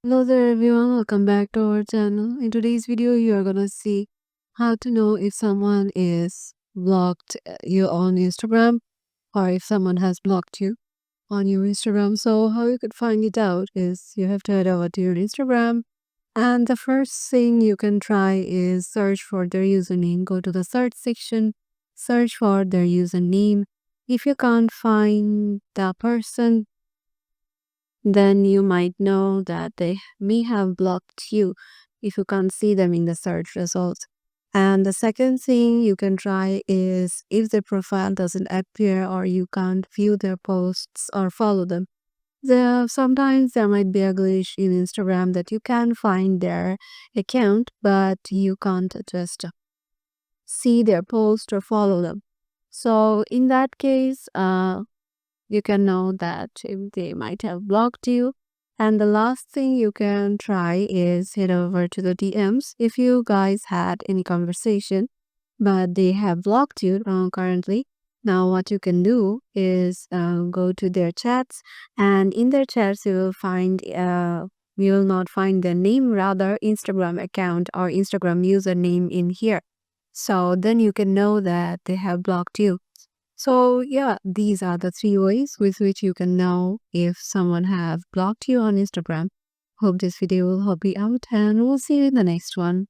Hello there everyone, welcome back to our channel. In today's video, you are gonna see how to know if someone is blocked you on Instagram or if someone has blocked you on your Instagram. So how you could find it out is you have to head over to your Instagram, and the first thing you can try is search for their username. Go to the search section, search for their username. If you can't find the person, then you might know that they may have blocked you if you can't see them in the search results. And the second thing you can try is if their profile doesn't appear or you can't view their posts or follow them. Sometimes there might be a glitch in Instagram that you can find their account, but you can't just see their post or follow them. So in that case, you can know that if they might have blocked you. And the last thing you can try is head over to the DMs if you guys had any conversation, but they have blocked you currently. Now, what you can do is go to their chats, and in their chats, you will not find their name, rather Instagram account or Instagram username in here. So then you can know that they have blocked you. So yeah, these are the three ways with which you can know if someone have blocked you on Instagram. Hope this video will help you out, and we'll see you in the next one.